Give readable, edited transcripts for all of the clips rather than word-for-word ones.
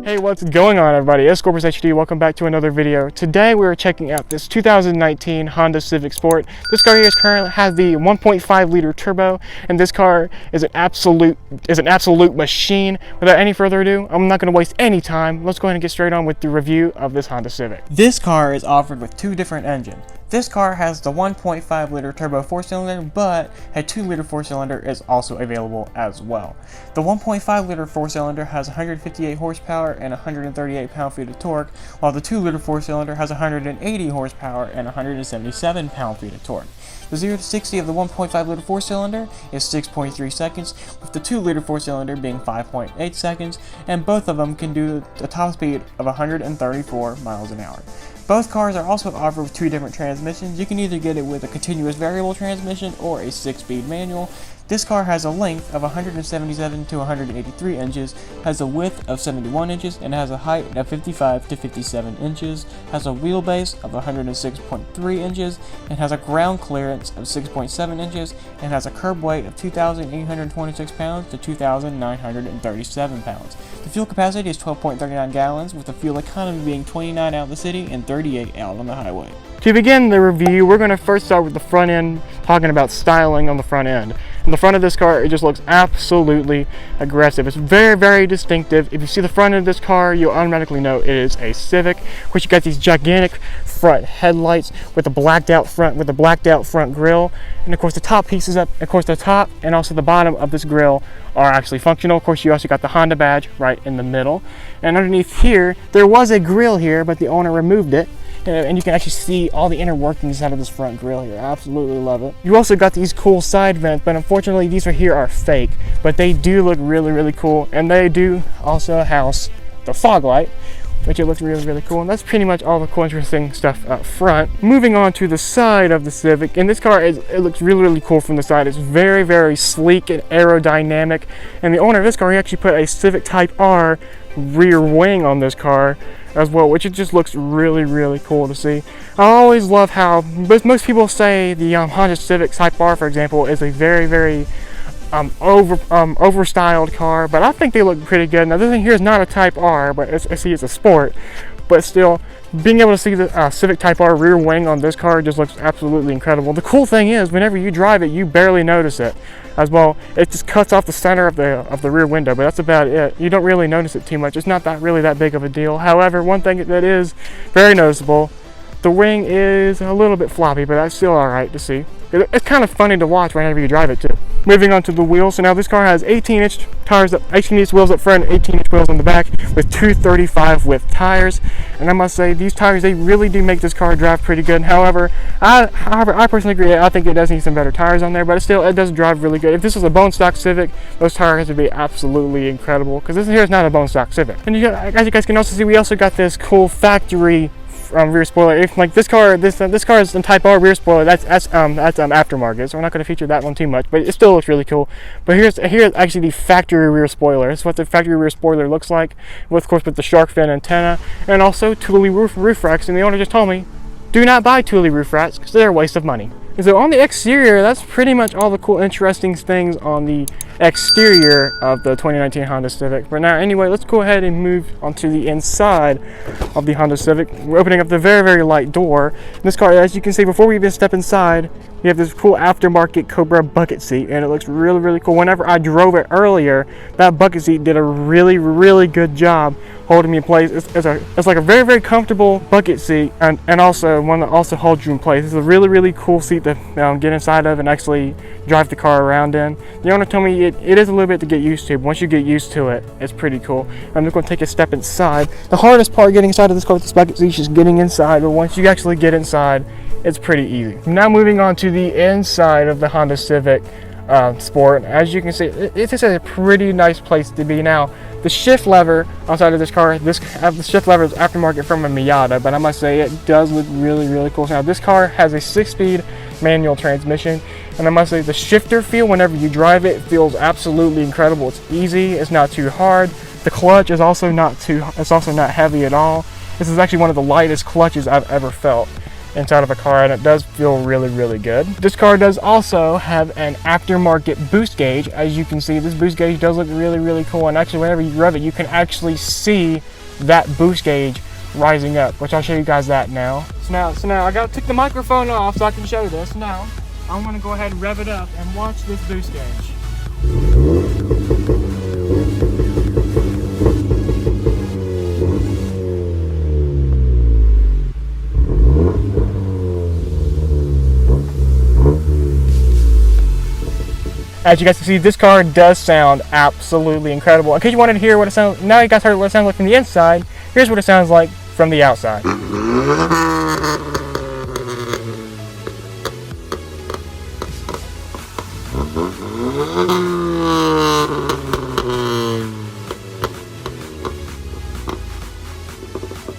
Hey, what's going on, everybody? It's Scorpus HD. Welcome back to another video. Today we're checking out this 2019 Honda Civic Sport. This car here currently has the 1.5 liter turbo, and this car is an absolute machine. Without any further ado, I'm not going to waste any time. Let's go ahead and get straight on with the review of this Honda Civic. This car is offered with two different engines. This car has the 1.5 liter turbo 4-cylinder, but a 2 liter 4-cylinder is also available as well. The 1.5 liter 4-cylinder has 158 horsepower and 138 pound-feet of torque, while the 2 liter 4-cylinder has 180 horsepower and 177 pound-feet of torque. The 0 to 60 of the 1.5 liter 4-cylinder is 6.3 seconds, with the 2 liter 4-cylinder being 5.8 seconds, and both of them can do a top speed of 134 miles an hour. Both cars are also offered with two different transmissions. You can either get it with a continuous variable transmission or a 6-speed manual. This car has a length of 177 to 183 inches, has a width of 71 inches, and has a height of 55 to 57 inches, has a wheelbase of 106.3 inches, and has a ground clearance of 6.7 inches, and has a curb weight of 2,826 pounds to 2,937 pounds. The fuel capacity is 12.39 gallons, with the fuel economy being 29 out in the city and 38 out on the highway. To begin the review, we're going to first start with the front end, talking about styling on the front end. In the front of this car, it just looks absolutely aggressive. It's very, very distinctive. If you see the front of this car, you'll automatically know it is a Civic. Of course, you got these gigantic front headlights with a blacked out front grille, and of course the top pieces the top and also the bottom of this grille are actually functional. Of course, you also got the Honda badge right in the middle, and underneath here there was a grille here, but the owner removed it. And you can actually see all the inner workings out of this front grille here. I absolutely love it. You also got these cool side vents, but unfortunately these right here are fake, but they do look really, really cool, and they do also house the fog light, which it looks really, really cool. And that's pretty much all the cool, interesting stuff up front. Moving on to the side of the Civic, and this car it looks really, really cool from the side. It's very, very sleek and aerodynamic, and the owner of this car, he actually put a Civic Type R rear wing on this car as well, which it just looks really, really cool to see. I always love how most people say the Honda Civic Type R, for example, is a very, very over-styled car, but I think they look pretty good. Now this thing here is not a Type R, but it's a Sport, but still, being able to see the Civic Type R rear wing on this car just looks absolutely incredible. The cool thing is, whenever you drive it, you barely notice it as well. It just cuts off the center of the rear window, but that's about it. You don't really notice it too much. It's not really that big of a deal. However, one thing that is very noticeable, the wing is a little bit floppy, but that's still alright to see. It's kind of funny to watch whenever you drive it too. Moving on to the wheels. So now this car has 18-inch tires, 18-inch wheels up front, 18-inch wheels on the back, with 235 width tires. And I must say, these tires, they really do make this car drive pretty good. However, I personally agree. I think it does need some better tires on there, but it does drive really good. If this was a bone stock Civic, those tires would be absolutely incredible, because this here is not a bone stock Civic. And as you guys can also see, we also got this cool factory rear spoiler. Like this car is the Type R rear spoiler. That's aftermarket, so we're not going to feature that one too much, but it still looks really cool. But here's actually the factory rear spoiler. This is what the factory rear spoiler looks like, of course with the shark fin antenna, and also Thule roof racks. And the owner just told me, do not buy Thule roof racks because they're a waste of money. And so on the exterior, that's pretty much all the cool, interesting things on the exterior of the 2019 Honda Civic. But now, anyway, let's go ahead and move onto the inside of the Honda Civic. We're opening up the very, very light door. In this car, as you can see, before we even step inside, we have this cool aftermarket Cobra bucket seat, and it looks really, really cool. Whenever I drove it earlier, that bucket seat did a really, really good job holding me in place. It's like a very, very comfortable bucket seat, and also one that also holds you in place. It's a really, really cool seat to get inside of and actually drive the car around in. The owner told me it is a little bit to get used to, but once you get used to it, it's pretty cool. I'm just going to take a step inside. The hardest part getting inside of this car with this bucket seat is just getting inside, but once you actually get inside, it's pretty easy. Now moving on to the inside of the Honda Civic Sport. As you can see, it's just a pretty nice place to be. Now, the shift lever outside of this car, the shift lever is aftermarket from a Miata, but I must say it does look really, really cool. Now, this car has a 6-speed manual transmission, and I must say the shifter feel whenever you drive it feels absolutely incredible. It's easy, it's not too hard. The clutch is also not heavy at all. This is actually one of the lightest clutches I've ever felt inside of a car, and it does feel really, really good. This car does also have an aftermarket boost gauge. As you can see, this boost gauge does look really, really cool, and actually whenever you rev it, you can actually see that boost gauge rising up, which I'll show you guys that now. So now I gotta take the microphone off so I can show this. Now I'm gonna go ahead and rev it up and watch this boost gauge. As you guys can see, this car does sound absolutely incredible. In case you wanted to hear what it sounds, now you guys heard what it sounds like from the inside. Here's what it sounds like from the outside.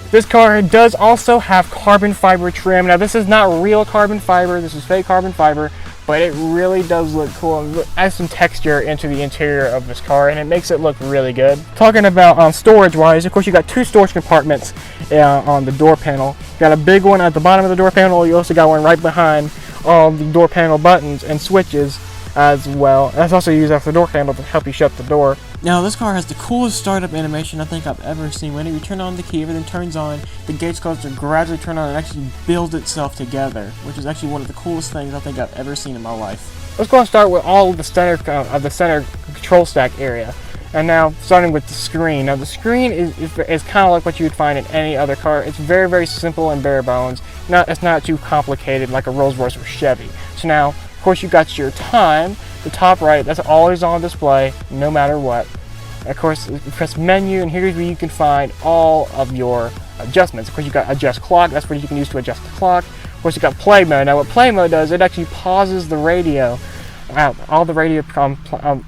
This car does also have carbon fiber trim. Now this is not real carbon fiber, this is fake carbon fiber, but it really does look cool and adds some texture into the interior of this car, and it makes it look really good. Talking about storage wise, of course you got two storage compartments on the door panel. You got a big one at the bottom of the door panel, you also got one right behind all the door panel buttons and switches as well. That's also used after the door handle to help you shut the door. Now this car has the coolest startup animation I think I've ever seen. Whenever you turn on the key, everything turns on, the gauge cluster gradually turn on and actually build itself together, which is actually one of the coolest things I think I've ever seen in my life. Let's go and start with all of the center control stack area. And now starting with the screen. Now the screen is kind of like what you would find in any other car. It's very, very simple and bare bones. It's not too complicated like a Rolls Royce or Chevy. So now, of course, you got your time, the top right, that's always on display, no matter what. Of course, you press menu, and here's where you can find all of your adjustments. Of course, you got adjust clock, that's what you can use to adjust the clock. Of course, you got play mode. Now, what play mode does, it actually pauses the radio. All the radio,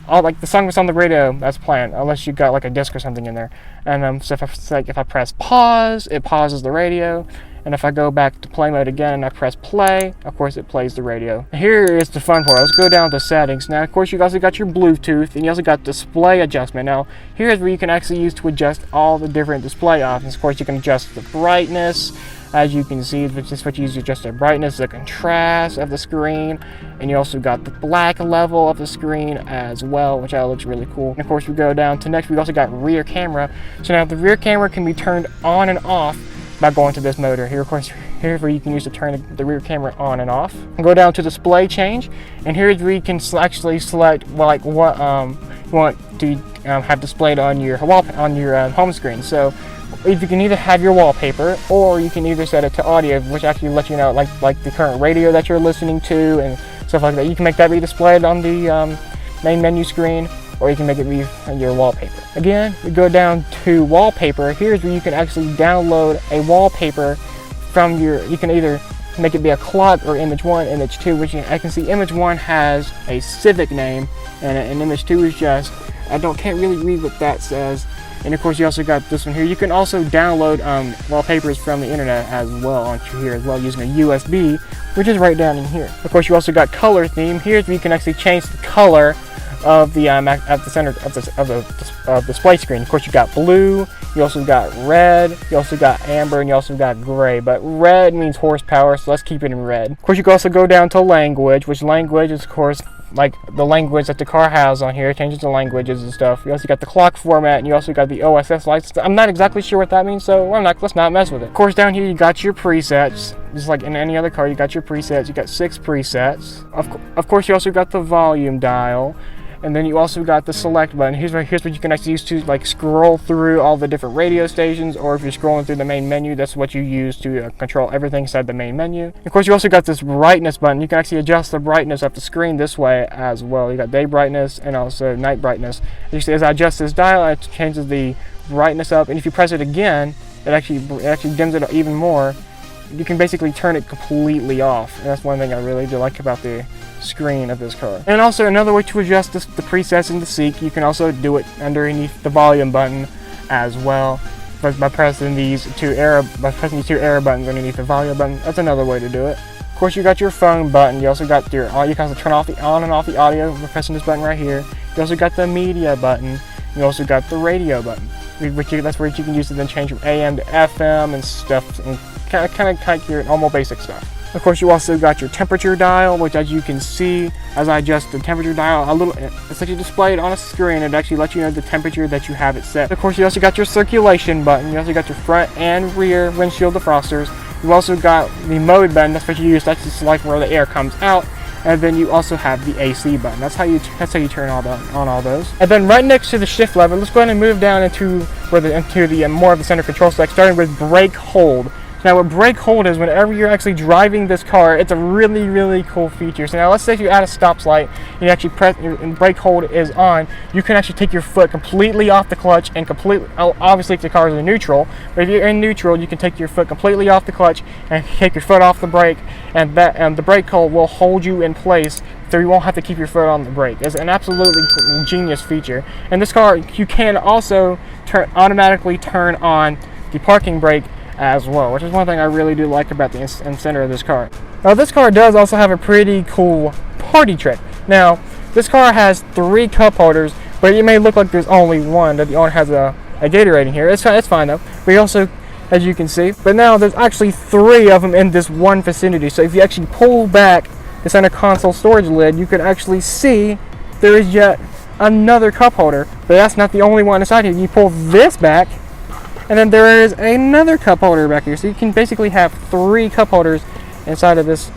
like the song that's on the radio that's playing, unless you got like a disc or something in there. And so if I press pause, it pauses the radio. And if I go back to play mode again and I press play, of course it plays the radio. Here is the fun part. Let's go down to settings. Now, of course, you also got your Bluetooth, and you also got display adjustment. Now, here's where you can actually use to adjust all the different display options. Of course, you can adjust the brightness, as you can see, which is what you use to adjust the brightness, the contrast of the screen, and you also got the black level of the screen as well, which looks really cool. And of course, we go down to next, we also got rear camera. So now the rear camera can be turned on and off by going to this motor. Here, of course, here's where you can use to turn the rear camera on and off. And go down to display change, and here's where you can actually select like what you want to have displayed on your home screen. So if you can either have your wallpaper, or you can either set it to audio, which actually lets you know like the current radio that you're listening to and stuff like that. You can make that be displayed on the main menu screen, or you can make it be your wallpaper. Again, we go down to wallpaper. Here's where you can actually download a wallpaper from you can either make it be a clock or image 1, image 2, which I can see image 1 has a Civic name, and image 2 is just, can't really read what that says. And of course, you also got this one here. You can also download wallpapers from the internet as well onto here as well, using a USB, which is right down in here. Of course, you also got color theme. Here's where you can actually change the color of the at the center of the display screen. Of course, you got blue, you also got red, you also got amber, and you also got gray. But red means horsepower, so let's keep it in red. Of course, you can also go down to language, which language is, of course, like the language that the car has on here. It changes the languages and stuff. You also got the clock format, and you also got the OSS license. I'm not exactly sure what that means, so let's not mess with it. Of course, down here you got your presets. Just like in any other car, you got your presets. You got 6 presets. Of course, you also got the volume dial. And then you also got the select button. Here's what you can actually use to like scroll through all the different radio stations, or if you're scrolling through the main menu, that's what you use to control everything inside the main menu. Of course, you also got this brightness button. You can actually adjust the brightness of the screen this way as well. You got day brightness and also night brightness. As you see, as I adjust this dial, it changes the brightness up, and if you press it again, it actually dims it even more. You can basically turn it completely off, and that's one thing I really do like about the screen of this car. And also another way to adjust the presets in the seat, you can also do it underneath the volume button as well, by pressing these two arrow buttons underneath the volume button. That's another way to do it. Of course, you got your phone button. You also got you can also turn off the on and off the audio by pressing this button right here. You also got the media button. You also got the radio button, that's where you can use it then change from AM to FM and stuff, and kind of your normal basic stuff. Of course, you also got your temperature dial, which as you can see, as I adjust the temperature dial a little, it's actually displayed on a screen. It actually lets you know the temperature that you have it set. Of course, you also got your circulation button. You also got your front and rear windshield defrosters. You also got the mode button. That's what you use. That's to select where the air comes out. And then you also have the AC button. That's how you turn on all those. And then right next to the shift lever, let's go ahead and move down into the more of the center control stack, starting with brake hold. Now what brake hold is, whenever you're actually driving this car, it's a really, really cool feature. So now let's say if you're at a stoplight and you actually press and brake hold is on, you can actually take your foot completely off the clutch and obviously if the car is in neutral, but if you're in neutral, you can take your foot completely off the clutch and take your foot off the brake, and the brake hold will hold you in place, so you won't have to keep your foot on the brake. It's an absolutely genius feature. And this car, you can also automatically turn on the parking brake as well, which is one thing I really do like about the center of this car. Now this car does also have a pretty cool party trick. Now this car has 3 cup holders, but it may look like there's only one, that the owner has a Gatorade in here. It's fine though. But also, as you can see, but now there's actually 3 of them in this one vicinity. So if you actually pull back the center console storage lid, you can actually see there is yet another cup holder. But that's not the only one inside here. You pull this back, and then there is another cup holder back here. So you can basically have 3 cup holders inside of this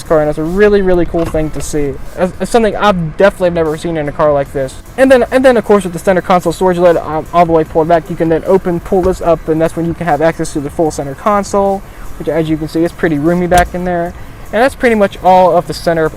car, and that's a really, really cool thing to see. It's something I've definitely never seen in a car like this. And then of course with the center console storage lid all the way pulled back, you can then pull this up, and that's when you can have access to the full center console, which as you can see is pretty roomy back in there. And that's pretty much all of the center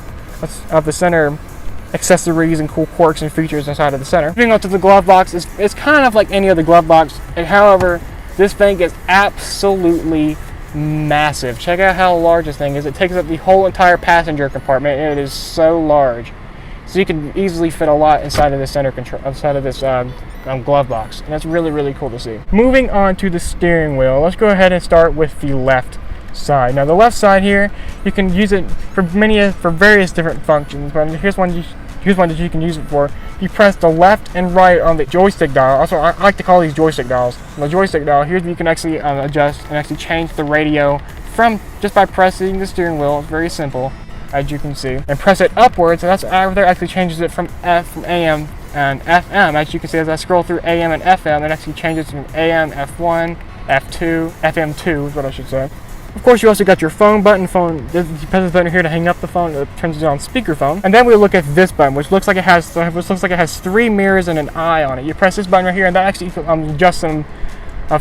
accessories and cool quirks and features inside of the center. Moving on to the glove box, it's kind of like any other glove box, and however, this thing is absolutely massive. Check out how large this thing is. It takes up the whole entire passenger compartment, and it is so large. So you can easily fit a lot inside of this glove box, and that's really, really cool to see. Moving on to the steering wheel, let's go ahead and start with the left side. Now the left side here, you can use it for various different functions, but here's one that you can use it for. You press the left and right on the joystick dial. Also, I like to call these joystick dials. On the joystick dial, here you can actually adjust and actually change the radio from just by pressing the steering wheel. It's very simple, as you can see. And press it upwards, and that's actually changes it from AM and FM. As you can see, as I scroll through AM and FM, it actually changes from AM, F1, F2, FM2 is what I should say. Of course, you also got your phone button. You press the button here to hang up the phone. It turns it on speakerphone. And then we look at this button, which looks like it has 3 mirrors and an eye on it. You press this button right here, and that actually adjusts some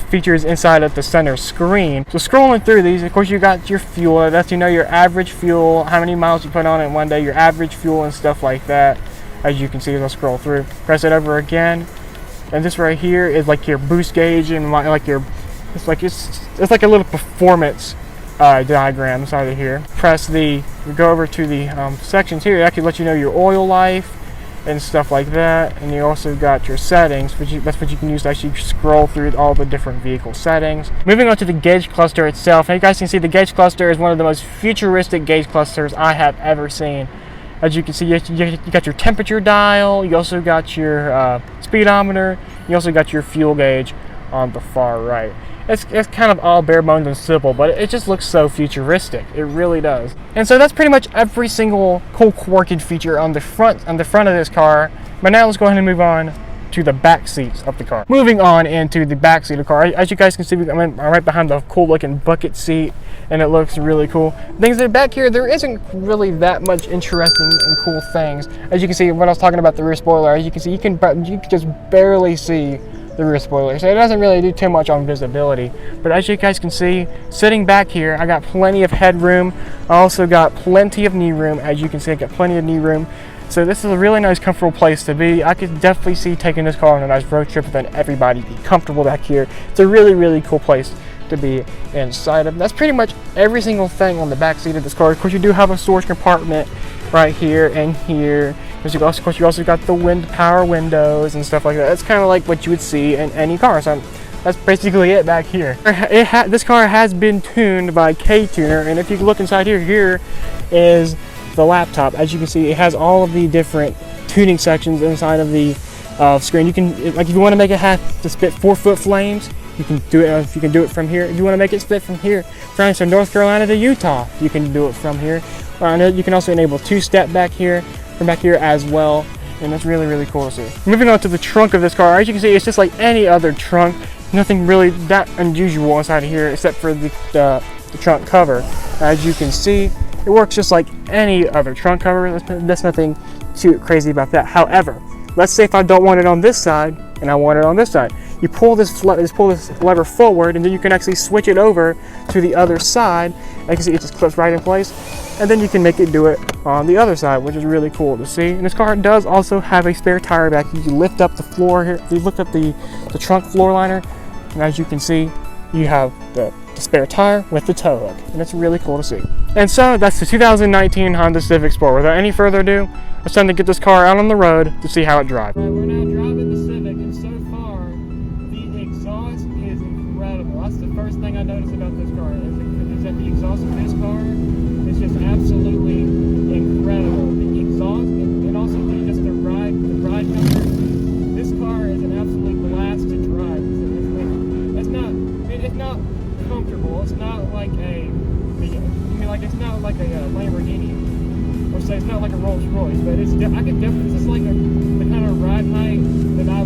features inside of the center screen. So scrolling through these, of course, you got your fuel. That's your average fuel, how many miles you put on it in one day, your average fuel and stuff like that. As you can see as I scroll through, press it over again, and this right here is like your boost gauge and it's like a little performance diagram inside of here. Go over to the sections here. It actually lets you know your oil life and stuff like that. And you also got your settings, that's what you can use to actually scroll through all the different vehicle settings. Moving on to the gauge cluster itself. Now you guys can see the gauge cluster is one of the most futuristic gauge clusters I have ever seen. As you can see, you got your temperature dial. You also got your speedometer. You also got your fuel gauge on the far right. It's kind of all bare bones and simple, but it just looks so futuristic. It really does. And so that's pretty much every single cool quirky feature on the front of this car. But now let's go ahead and move on to the back seats of the car. Moving on into the back seat of the car. As you guys can see, I'm right behind the cool looking bucket seat, and it looks really cool. Things that back here, there isn't really that much interesting and cool things. As you can see, when I was talking about the rear spoiler, as you can see, you can just barely see the rear spoiler, so it doesn't really do too much on visibility. But as you guys can see, sitting back here, I got plenty of headroom. I also got plenty of knee room. As you can see, I got plenty of knee room. So this is a really nice, comfortable place to be. I could definitely see taking this car on a nice road trip and then everybody be comfortable back here. It's a really, really cool place to be inside of. That's pretty much every single thing on the back seat of this car. Of course, you do have a storage compartment right here and here. Of course, you also got the power windows and stuff like that. It's kind of like what you would see in any car. So that's basically it back here. This car has been tuned by K-Tuner, and if you look inside here is the laptop. As you can see, it has all of the different tuning sections inside of the screen. You can, like, if you want to make it have to spit 4-foot flames, You can do it. If you can do it from here, if you want to make it split from here, from North Carolina to Utah, you can do it from here. You can also enable 2-step back here, from back here as well, and that's really, really cool to see. Moving on to the trunk of this car, as you can see, it's just like any other trunk. Nothing really that unusual inside of here, except for the trunk cover. As you can see, it works just like any other trunk cover. That's nothing too crazy about that. However, let's say if I don't want it on this side and I want it on this side, you pull this lever forward, and then you can actually switch it over to the other side. As you can see, it just clips right in place, and then you can make it do it on the other side, which is really cool to see. And this car does also have a spare tire back. You can lift up the floor here, you lift up the trunk floor liner, and as you can see, you have the spare tire with the tow hook, and it's really cool to see. And so that's the 2019 Honda Civic Sport. Without any further ado, it's time to get this car out on the road to see how it drives. We're now driving the Civic, and so far, the exhaust is incredible. That's the first thing I noticed about this car, is that the exhaust of this car is just absolutely incredible. The exhaust, and also just the ride comfort. This car is an absolute blast to drive. It's not comfortable. It's not like it's not like a Lamborghini, or say it's not like a Rolls Royce, but this is like the kind of ride height that I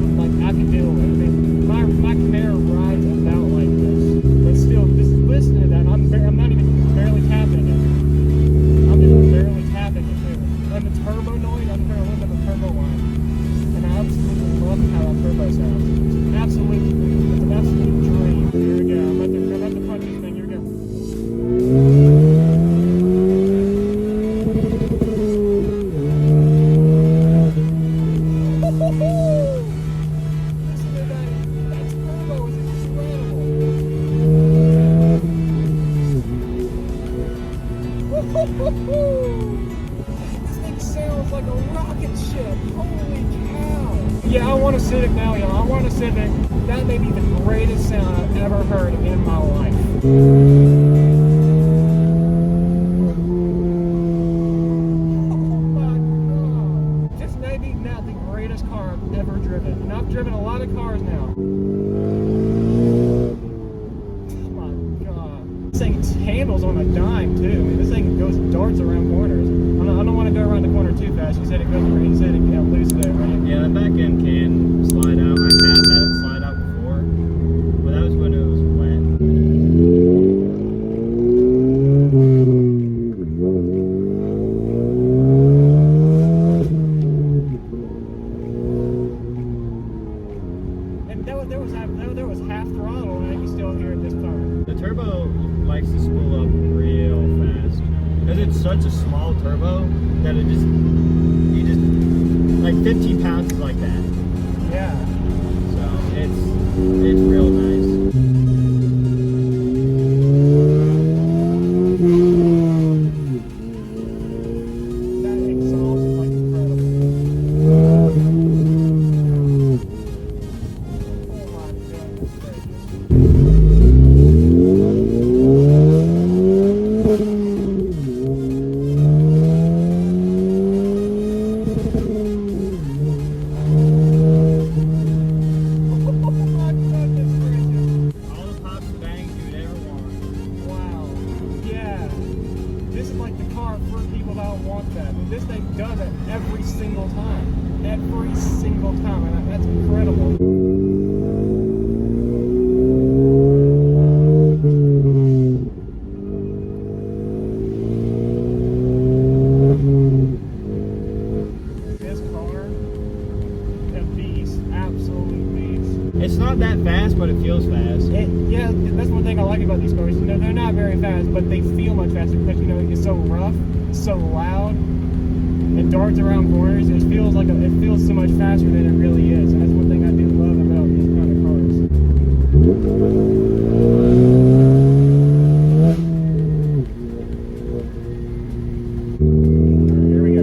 could deal with. I mean, my Camaro rides about like this, but still, just listen to that. I'm not even barely tapping it. I'm just barely tapping it too. And the turbo noise, I'm hearing a little bit of the turbo line, and I absolutely love how that turbo sounds. It's an absolute dream. Here we go. I'm at the front of this thing. Here we go. This thing sounds like a rocket ship. Holy cow. Yeah, I want a Civic now, y'all. I want a Civic. That may be the greatest sound I've ever heard in my life. Oh my god. This may be now the greatest car I've ever driven. And I've driven a lot of cars now. This thing handles on a dime too. I mean, this thing goes darts around corners. I don't want to go around the corner too fast. You said it got loose there, right? Yeah, the back end can slide out. My cab had it slide out before, but that was when it was wet. And there was half throttle, and I can still hear it this time. The turbo likes to spool up real fast because it's such a small turbo that you just like 15 pounds is like that. Yeah. So it's real nice. That exhaust is like incredible. Oh my goodness gracious. This thing does it every single time. Every single time. And that's incredible. This car, a beast. Absolute beast. It's not that fast, but it feels fast. Yeah, that's one thing I like about these cars. You know, they're not very fast, but they feel much faster because, you know, it's so rough, it's so loud. It darts around corners. It feels so much faster than it really is, and that's one thing I do love about these kind of cars. Here we go.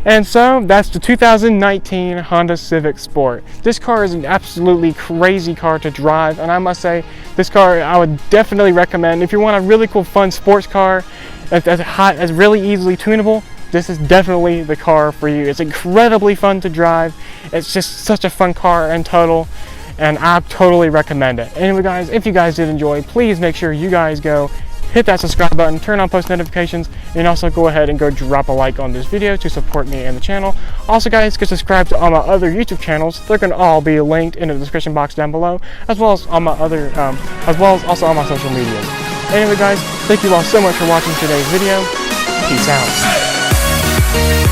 And so that's the 2019 Honda Civic Sport. This car is an absolutely crazy car to drive, and I must say this car I would definitely recommend if you want a really cool fun sports car that's really easily tunable. This is definitely the car for you. It's incredibly fun to drive. It's just such a fun car in total, and I totally recommend it. Anyway guys, if you guys did enjoy, please make sure you guys go hit that subscribe button, turn on post notifications, and also go ahead and go drop a like on this video to support me and the channel. Also guys, go subscribe to all my other YouTube channels. They're going to all be linked in the description box down below, as well as all my other also all my social medias. Anyway guys, thank you all so much for watching today's video. Peace out.